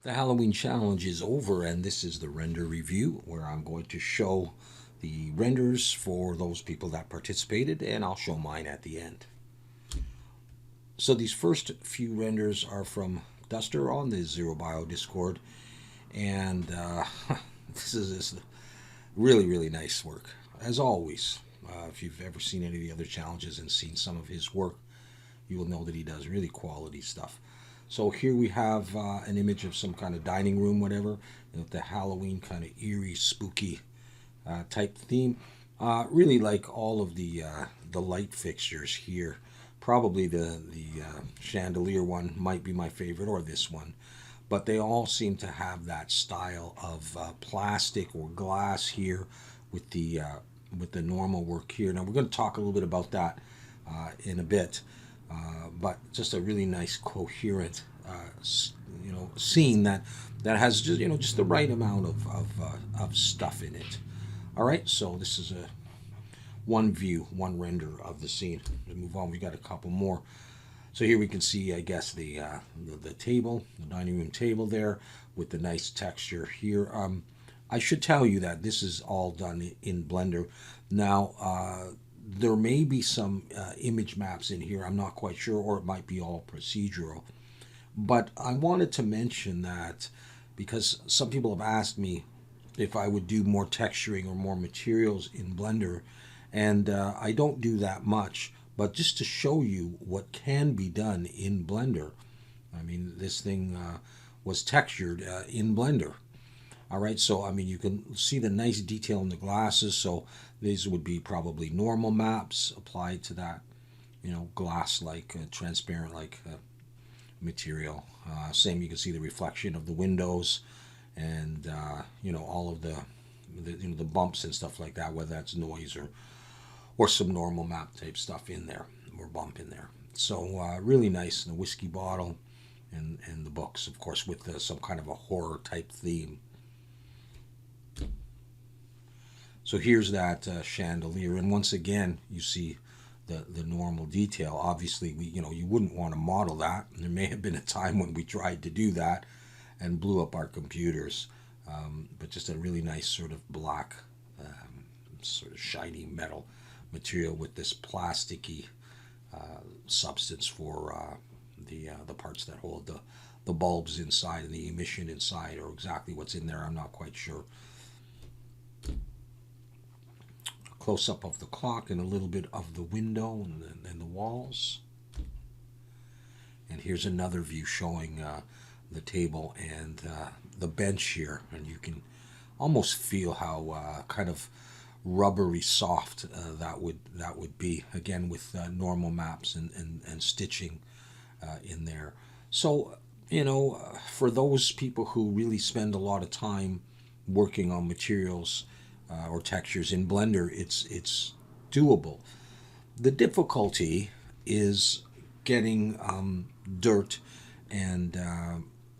The Halloween challenge is over, and this is the render review where I'm going to show the renders for those people that participated, and I'll show mine at the end. So these first few renders are from Duster on the zerobio Discord, and this is really, really nice work, as always. If you've ever seen any of the other challenges and seen some of his work, you will know that he does really quality stuff. So here we have an image of some kind of dining room, whatever, with the Halloween kind of eerie, spooky type theme. Really like all of the light fixtures here. Probably the chandelier one might be my favorite, or this one. But they all seem to have that style of plastic or glass here with the normal work here. Now we're going to talk a little bit about that in a bit, but just a really nice coherent scene that has just the right amount of stuff in it. All right, so this is a one view, one render of the scene. To move on, we got a couple more. So here we can see, I guess, the table, the dining room table there, with the nice texture here. I should tell you that this is all done in Blender. Now, there may be some image maps in here. I'm not quite sure, or it might be all procedural. But I wanted to mention that because some people have asked me if I would do more texturing or more materials in Blender, and I don't do that much. But just to show you what can be done in Blender, I mean, this thing was textured in Blender. All right, so I mean, you can see the nice detail in the glasses. So these would be probably normal maps applied to that, glass-like, transparent-like material. Same, you can see the reflection of the windows, and all of the bumps and stuff like that, whether that's noise or some normal map type stuff in there, or bump in there. So really nice. And the whiskey bottle, and the books, of course, with some kind of a horror type theme. So here's that chandelier, and once again, you see the normal detail. Obviously, you wouldn't want to model that. There may have been a time when we tried to do that and blew up our computers. But just a really nice sort of black, sort of shiny metal material with this plasticky substance for the parts that hold the bulbs inside and the emission inside, or exactly what's in there, I'm not quite sure. Close up of the clock and a little bit of the window and the walls. And here's another view showing the table and the bench here, and you can almost feel how kind of rubbery soft that would be, again with normal maps and stitching in there. So for those people who really spend a lot of time working on materials or textures in Blender, it's doable. The difficulty is getting dirt and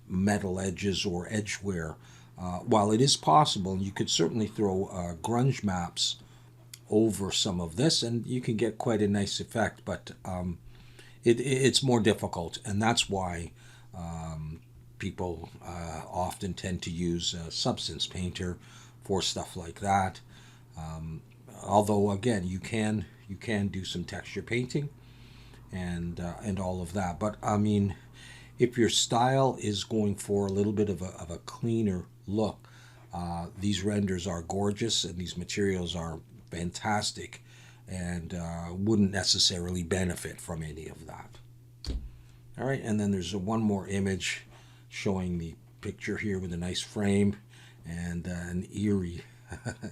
metal edges or edge wear. While it is possible, you could certainly throw grunge maps over some of this, and you can get quite a nice effect. But it's more difficult, and that's why people often tend to use Substance Painter for stuff like that. Although again, you can do some texture painting and all of that. But I mean, if your style is going for a little bit of a cleaner look, these renders are gorgeous, and these materials are fantastic, and wouldn't necessarily benefit from any of that. All right, and then there's one more image showing the picture here with a nice frame and an eerie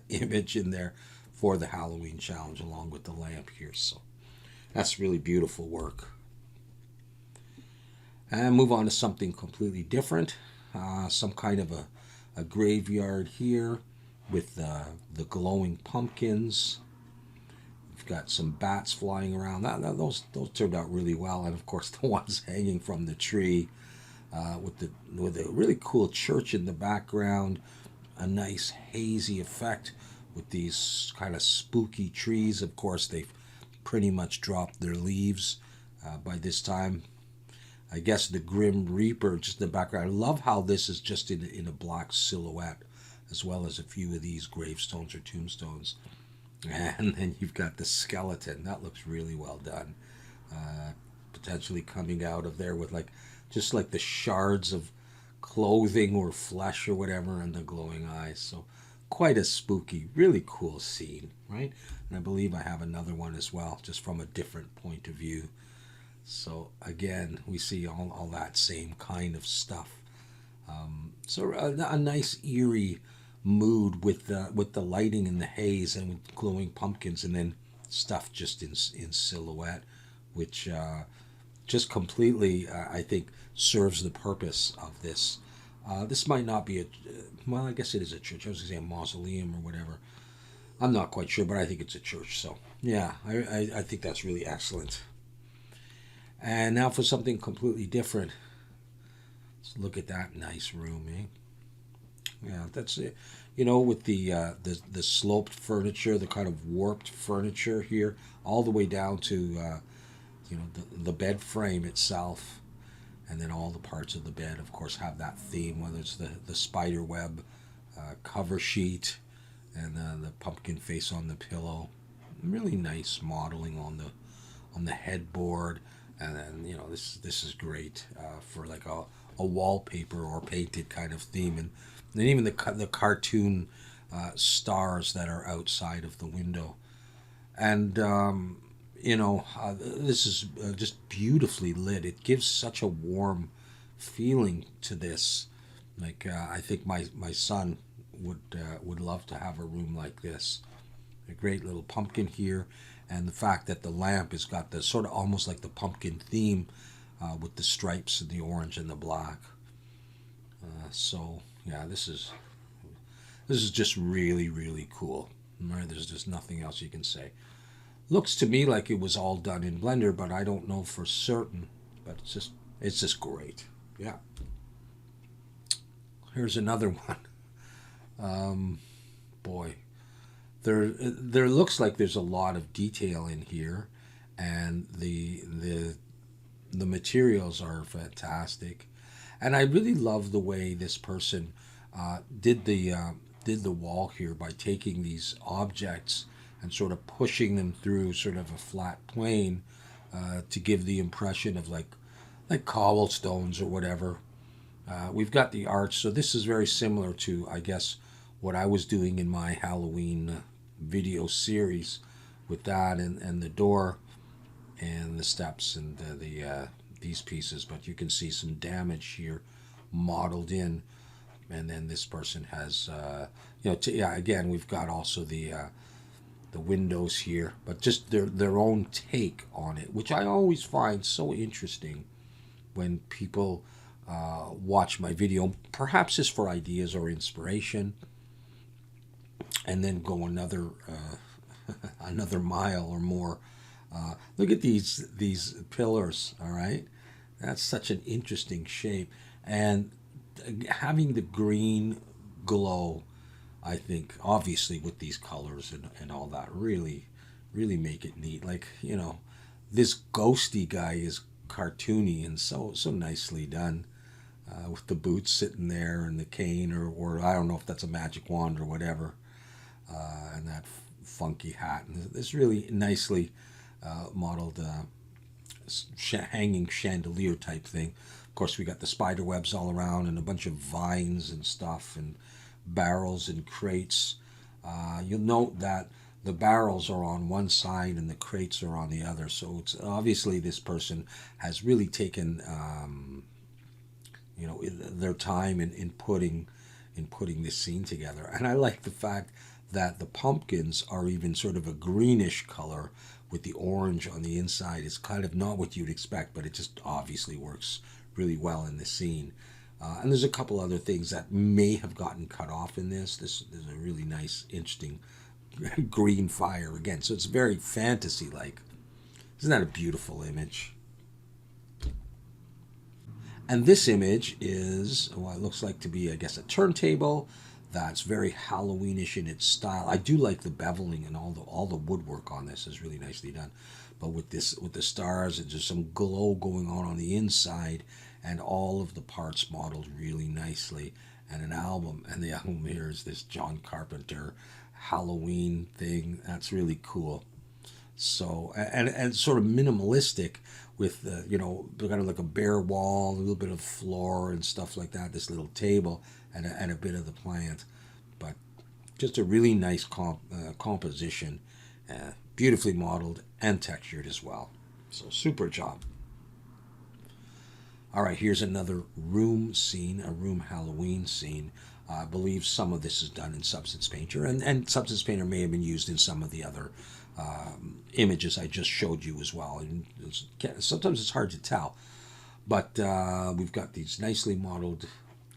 image in there for the Halloween challenge, along with the lamp here. So that's really beautiful work. And move on to something completely different. Some kind of a graveyard here with the glowing pumpkins. We've got some bats flying around. Those turned out really well, and of course the ones hanging from the tree with a really cool church in the background. A nice hazy effect with these kind of spooky trees. Of course, they've pretty much dropped their leaves by this time. I guess the Grim Reaper just in the background. I love how this is just in a black silhouette, as well as a few of these gravestones or tombstones. And then you've got the skeleton. That looks really well done. Potentially coming out of there with just like the shards of clothing or flesh or whatever and the glowing eyes. So quite a spooky, really cool scene, right? And I believe I have another one as well, just from a different point of view. So again, we see all that same kind of stuff. So a nice eerie mood with the lighting and the haze and with glowing pumpkins, and then stuff just in silhouette, which just completely I think serves the purpose of this. This might not be well, I guess it is a church. I was going to say a mausoleum or whatever. I'm not quite sure, but I think it's a church. So yeah, I think that's really excellent. And now for something completely different. Let's look at that nice room, eh? Yeah, that's it. With the sloped furniture, the kind of warped furniture here, all the way down to the bed frame itself, and then all the parts of the bed, of course, have that theme. Whether it's the spider web cover sheet, and the pumpkin face on the pillow, really nice modeling on the headboard, and then this is great for like a wallpaper or painted kind of theme, and even the cartoon stars that are outside of the window, and this is just beautifully lit. It gives such a warm feeling to this. Like I think my son would love to have a room like this. A great little pumpkin here, and the fact that the lamp has got the sort of almost like the pumpkin theme with the stripes and the orange and the black. So yeah, this is just really really cool. Right? There's just nothing else you can say. Looks to me like it was all done in Blender, but I don't know for certain. But it's just great. Yeah. Here's another one. Boy, there looks like there's a lot of detail in here, and the materials are fantastic, and I really love the way this person did the wall here by taking these objects and sort of pushing them through sort of a flat plane to give the impression of like cobblestones or whatever. We've got the arch, so this is very similar to, I guess, what I was doing in my Halloween video series with that and the door and the steps and these pieces. But you can see some damage here modeled in, and then this person has again we've got also the windows here, but just their own take on it, which I always find so interesting when people watch my video, perhaps just for ideas or inspiration, and then go another another mile or more. Look at these pillars. All right, that's such an interesting shape, and having the green glow, I think, obviously with these colors and all that, really make it neat. Like, this ghosty guy is cartoony and so nicely done, with the boots sitting there and the cane, or I don't know if that's a magic wand or whatever, and that funky hat, and this really nicely modeled hanging chandelier type thing. Of course, we got the spider webs all around and a bunch of vines and stuff and barrels and crates. You'll note that the barrels are on one side and the crates are on the other. So it's obviously this person has really taken their time in putting this scene together. And I like the fact that the pumpkins are even sort of a greenish color with the orange on the inside. It's kind of not what you'd expect, but it just obviously works really well in the scene. And there's a couple other things that may have gotten cut off in this. This is a really nice, interesting green fire again. So it's very fantasy-like. Isn't that a beautiful image? And this image is, well, it looks like to be, I guess, a turntable that's very Halloweenish in its style. I do like the beveling, and all the woodwork on this is really nicely done. but with the stars, and just some glow going on the inside, and all of the parts modeled really nicely, and an album. And the album here is this John Carpenter Halloween thing. That's really cool. So and sort of minimalistic with kind of like a bare wall, a little bit of floor and stuff like that. This little table and a bit of the plant, but just a really nice composition, beautifully modeled and textured as well. So super job. All right, here's another room scene, a room Halloween scene. I believe some of this is done in Substance Painter, and Substance Painter may have been used in some of the other images I just showed you as well. And sometimes it's hard to tell, but we've got these nicely modeled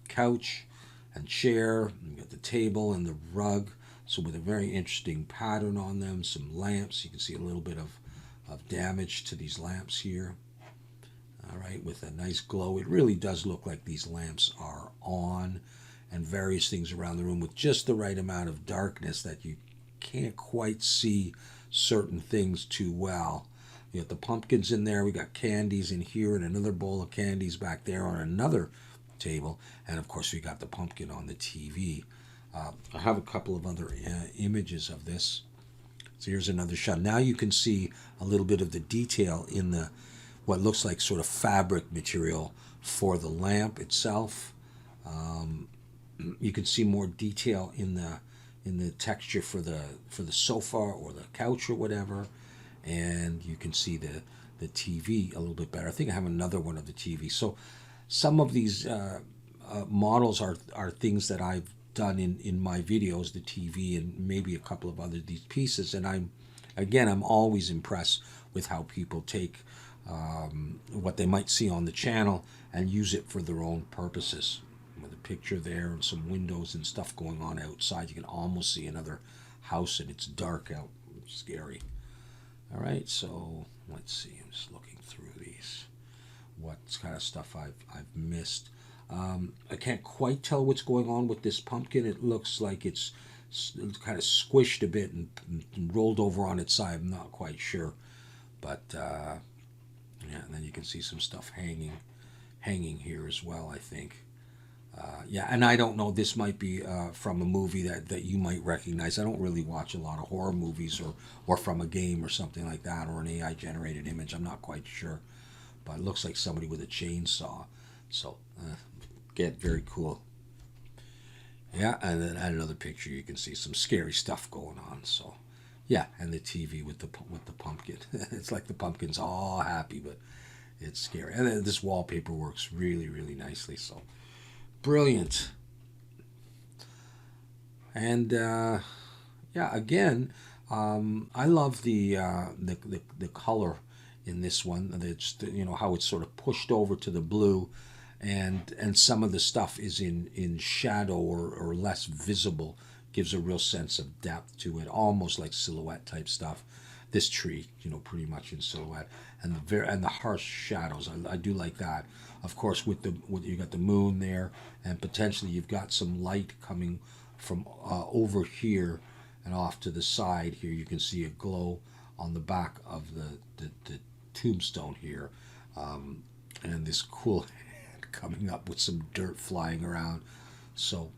couch and chair. We've got the table and the rug, so with a very interesting pattern on them. Some lamps. You can see a little bit of damage to these lamps here. All right, with a nice glow. It really does look like these lamps are on, and various things around the room with just the right amount of darkness that you can't quite see certain things too well. You got the pumpkins in there. We got candies in here, and another bowl of candies back there on another table. And of course, we got the pumpkin on the TV. I have a couple of other images of this. So here's another shot. Now you can see a little bit of the detail in the what looks like sort of fabric material for the lamp itself. You can see more detail in the texture for the sofa or the couch or whatever, and you can see the TV a little bit better. I think I have another one of the TV. So some of these models are things that I've done in my videos, the TV, and maybe a couple of other these pieces. And I'm always impressed with how people take what they might see on the channel and use it for their own purposes. With a picture there and some windows and stuff going on outside, you can almost see another house, and it's dark out. It's scary. All right, so let's see. I'm just looking through these. What kind of stuff I've missed? I can't quite tell what's going on with this pumpkin. It looks like it's kind of squished a bit and rolled over on its side. I'm not quite sure, but yeah. And then you can see some stuff hanging here as well, I think. Yeah, and I don't know. This might be from a movie that you might recognize. I don't really watch a lot of horror movies, or from a game or something like that, or an AI generated image. I'm not quite sure, but it looks like somebody with a chainsaw. So, get very cool. Yeah, and then at another picture, you can see some scary stuff going on. So, yeah, and the TV with the pumpkin. It's like the pumpkin's all happy, but it's scary. And then this wallpaper works really, really nicely. So, brilliant. And yeah, again, I love the color in this one. It's how it's sort of pushed over to the blue, and some of the stuff is in shadow or less visible. Gives a real sense of depth to it, almost like silhouette type stuff. This tree, pretty much in silhouette, and the harsh shadows. I do like that. Of course, with you got the moon there, and potentially you've got some light coming from over here and off to the side here. You can see a glow on the back of the tombstone here, and this cool hand coming up with some dirt flying around. So,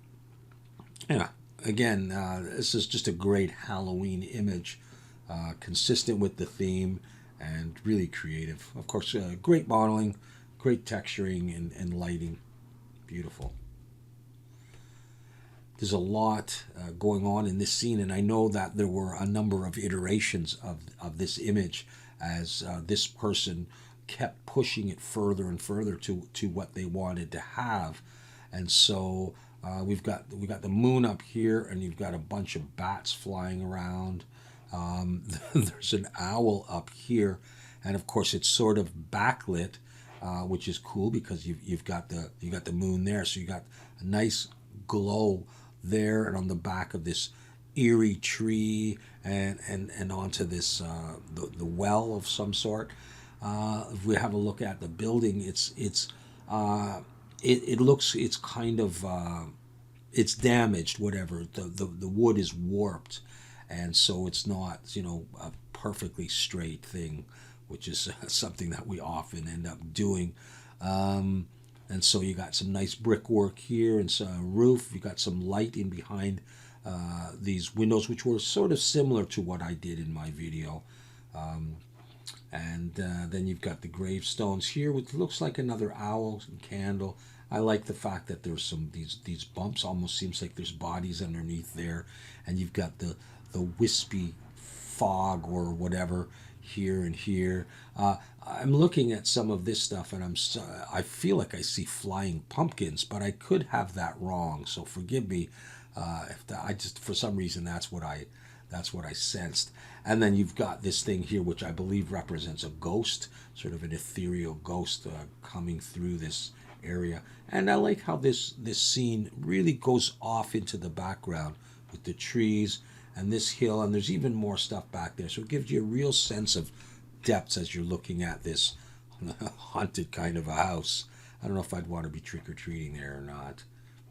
yeah. Again, this is just a great Halloween image, consistent with the theme and really creative. Of course, great modeling, great texturing and lighting. Beautiful. There's a lot going on in this scene, and I know that there were a number of iterations of this image as this person kept pushing it further and further to what they wanted to have. And so we've got the moon up here, and you've got a bunch of bats flying around. There's an owl up here, and of course it's sort of backlit, which is cool because you've got the moon there, so you got a nice glow there, and on the back of this eerie tree, and onto this the well of some sort. If we have a look at the building, it looks, it's kind of it's damaged, whatever. The wood is warped, and so it's not perfectly straight thing, which is something that we often end up doing. And so you got some nice brickwork here and some roof. You got some light in behind these windows, which were sort of similar to what I did in my video. And then you've got the gravestones here, which looks like another owl and candle. I like the fact that there's some these bumps. Almost seems like there's bodies underneath there, and you've got the wispy fog or whatever here and here. I'm looking at some of this stuff, and I feel like I see flying pumpkins, but I could have that wrong. So forgive me if I just for some reason that's what I sensed. And then you've got this thing here, which I believe represents a ghost, sort of an ethereal ghost coming through this area. And I like how this scene really goes off into the background with the trees and this hill, and there's even more stuff back there. So it gives you a real sense of depths as you're looking at this haunted kind of a house. I don't know if I'd want to be trick-or-treating there or not.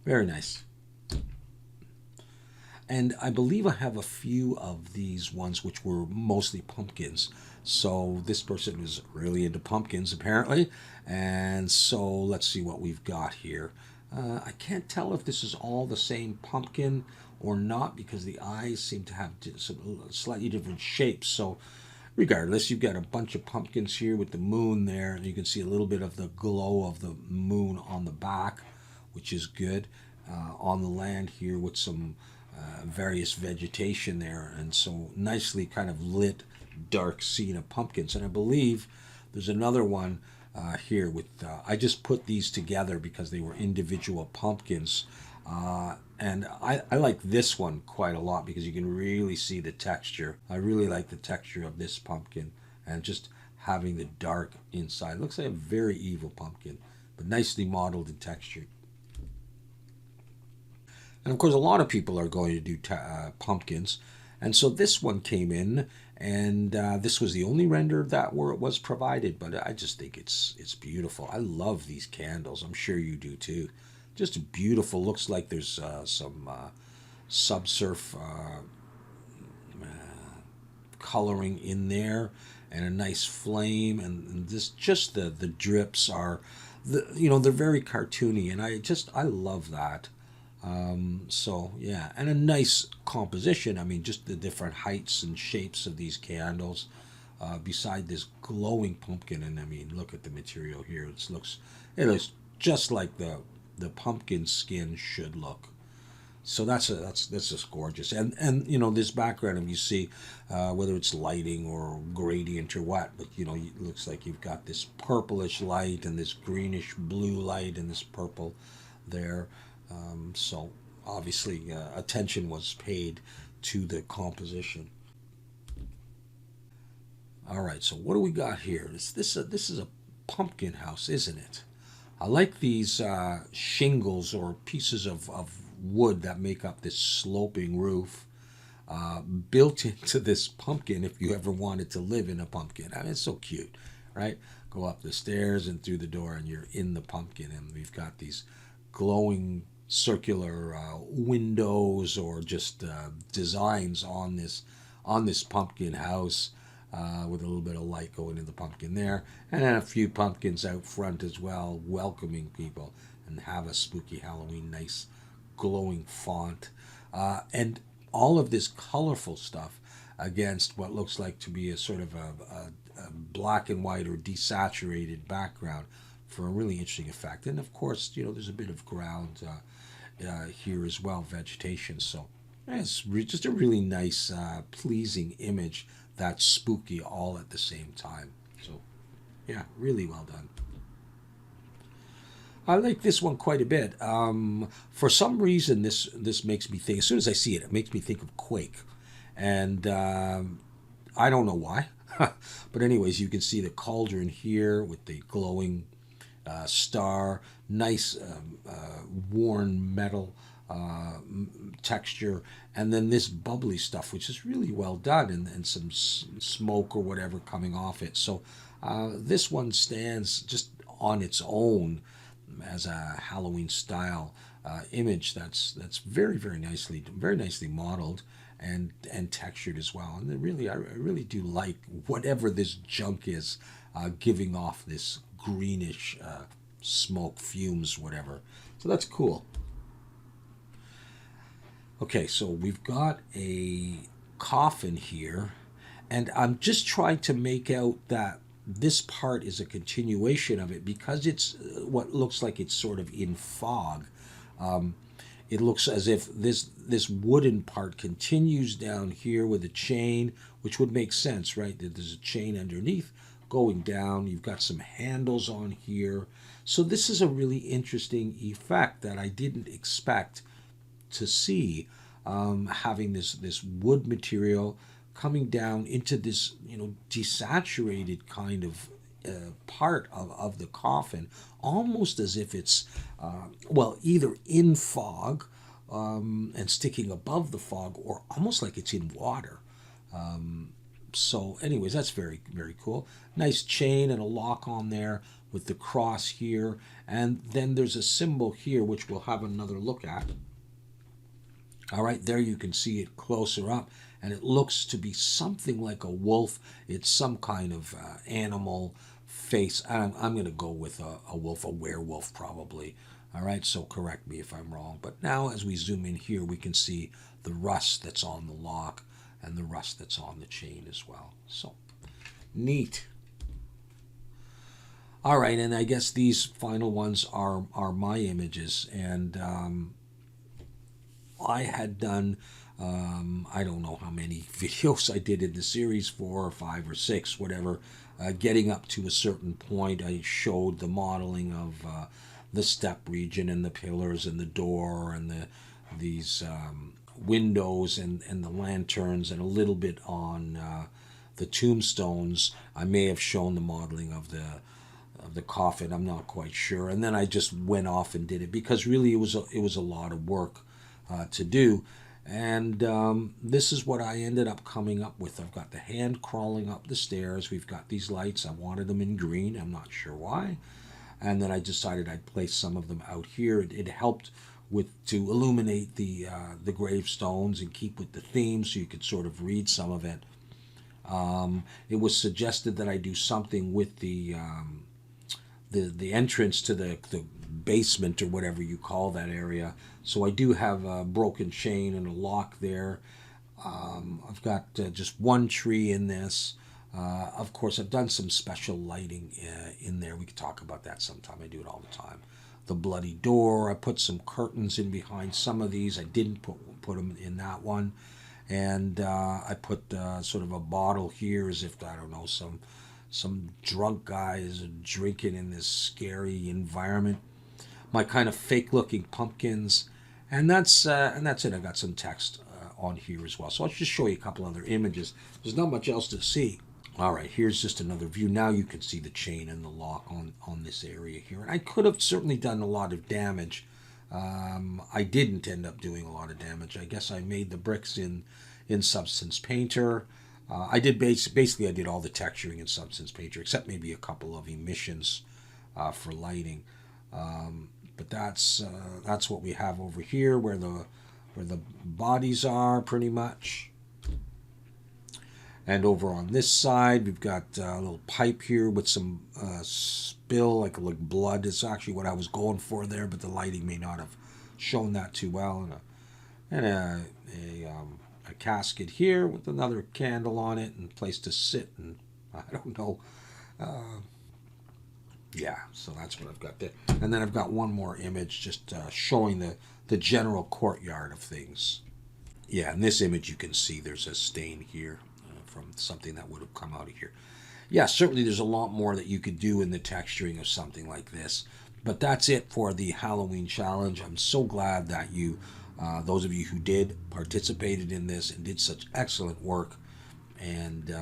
Very nice. And I believe I have a few of these ones which were mostly pumpkins. So this person was really into pumpkins apparently. And so let's see what we've got here. I can't tell if this is all the same pumpkin or not because the eyes seem to have some slightly different shapes. So regardless, you've got a bunch of pumpkins here with the moon there. And you can see a little bit of the glow of the moon on the back, which is good. On the land here with some various vegetation there, and so nicely kind of lit dark scene of pumpkins. And I believe there's another one here with I just put these together because they were individual pumpkins, and I like this one quite a lot because you can really see the texture. I really like the texture of this pumpkin and just having the dark inside. It looks like a very evil pumpkin, but nicely modeled and textured. And of course, a lot of people are going to do pumpkins. And so this one came in, and this was the only render that was provided. But I just think it's beautiful. I love these candles. I'm sure you do too. Just beautiful. Looks like there's some subsurf coloring in there, and a nice flame. And this just the drips are, they're very cartoony, and I love that. So yeah, and a nice composition. I mean, just the different heights and shapes of these candles, beside this glowing pumpkin. And I mean, look at the material here. It looks just like the pumpkin skin should look. So that's just gorgeous. And this background, if you see, whether it's lighting or gradient or what, but it looks like you've got this purplish light and this greenish blue light and this purple there. So obviously attention was paid to the composition. All right, so what do we got here? This is a pumpkin house, isn't it? I like these shingles or pieces of wood that make up this sloping roof, built into this pumpkin if you ever wanted to live in a pumpkin. I mean, it's so cute, right? Go up the stairs and through the door and you're in the pumpkin, and we've got these glowing circular windows or just designs on this pumpkin house, with a little bit of light going in the pumpkin there, and then a few pumpkins out front as well, welcoming people, and have a spooky Halloween nice glowing font, and all of this colorful stuff against what looks like to be a sort of a black and white or desaturated background for a really interesting effect. And of course, there's a bit of ground here as well, vegetation. So it's just a really nice, pleasing image that's spooky all at the same time. So yeah, really well done. I like this one quite a bit. For some reason, this makes me think. As soon as I see it, it makes me think of Quake, and I don't know why. But anyways, you can see the cauldron here with the glowing star, nice worn metal texture, and then this bubbly stuff, which is really well done, and some smoke or whatever coming off it. So this one stands just on its own as a Halloween style image that's very nicely modeled, and textured as well. And really, I really do like whatever this junk is, giving off this greenish smoke, fumes, whatever. So that's cool. Okay, so we've got a coffin here, and I'm just trying to make out that this part is a continuation of it because it's what looks like it's sort of in fog. It looks as if this wooden part continues down here with a chain, which would make sense, right? That there's a chain underneath going down. You've got some handles on here. So this is a really interesting effect that I didn't expect to see, having this wood material coming down into this desaturated kind of part of the coffin, almost as if it's well, either in fog, and sticking above the fog, or almost like it's in water. So anyways, that's very, very cool. Nice chain and a lock on there with the cross here, and then there's a symbol here which we'll have another look at. All right, there you can see it closer up, and it looks to be something like a wolf. It's some kind of animal face. I'm going to go with a wolf, a werewolf probably. All right, so correct me if I'm wrong. But now as we zoom in here, we can see the rust that's on the lock and the rust that's on the chain as well. So neat. All right, and I guess these final ones are my images, and I had done, I don't know how many videos I did in the series, 4 or 5 or 6, whatever. Getting up to a certain point, I showed the modeling of the step region and the pillars and the door and these windows and the lanterns, and a little bit on the tombstones. I may have shown the modeling of the coffin. I'm not quite sure. And then I just went off and did it because really it was a lot of work to do. And this is what I ended up coming up with. I've got the hand crawling up the stairs. We've got these lights. I wanted them in green. I'm not sure why. And then I decided I'd place some of them out here. It helped to illuminate the gravestones and keep with the theme, so you could sort of read some of it. It was suggested that I do something with the entrance to the basement, or whatever you call that area. So I do have a broken chain and a lock there. I've got just one tree in this. Of course, I've done some special lighting in there. We could talk about that sometime. I do it all the time. The bloody door. I put some curtains in behind some of these. I didn't put them in that one. And I put sort of a bottle here, as if, I don't know, some drunk guys drinking in this scary environment. My kind of fake-looking pumpkins, and that's it. I got some text on here as well. So I'll just show you a couple other images. There's not much else to see. All right, here's just another view. Now you can see the chain and the lock on this area here. And I could have certainly done a lot of damage. I didn't end up doing a lot of damage. I guess I made the bricks in Substance Painter. I did basically I did all the texturing in Substance Painter, except maybe a couple of emissions for lighting. But that's what we have over here, where the bodies are, pretty much. And over on this side, we've got a little pipe here with some spill, like blood. Is actually what I was going for there, but the lighting may not have shown that too well. And a casket here with another candle on it and a place to sit, and I don't know. Yeah, so that's what I've got there. And then I've got one more image just showing the general courtyard of things. Yeah, in this image you can see there's a stain here from something that would have come out of here. Yeah, certainly there's a lot more that you could do in the texturing of something like this. But that's it for the Halloween challenge. I'm so glad that you, those of you who did, participated in this and did such excellent work. And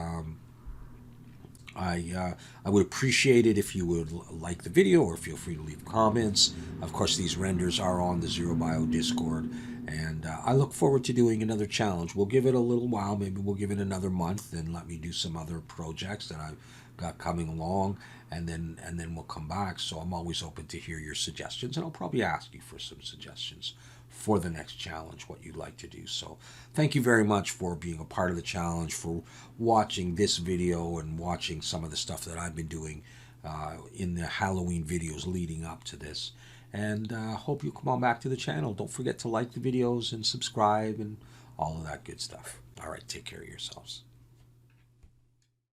I would appreciate it if you would like the video, or feel free to leave comments. Of course, these renders are on the Zerobio Discord, and I look forward to doing another challenge. We'll give it a little while. Maybe we'll give it another month and let me do some other projects that I've got coming along, and then we'll come back. So I'm always open to hear your suggestions, and I'll probably ask you for some suggestions for the next challenge, what you'd like to do. So thank you very much for being a part of the challenge, for watching this video and watching some of the stuff that I've been doing in the Halloween videos leading up to this. And hope you come on back to the channel. Don't forget to like the videos and subscribe and all of that good stuff. All right, take care of yourselves.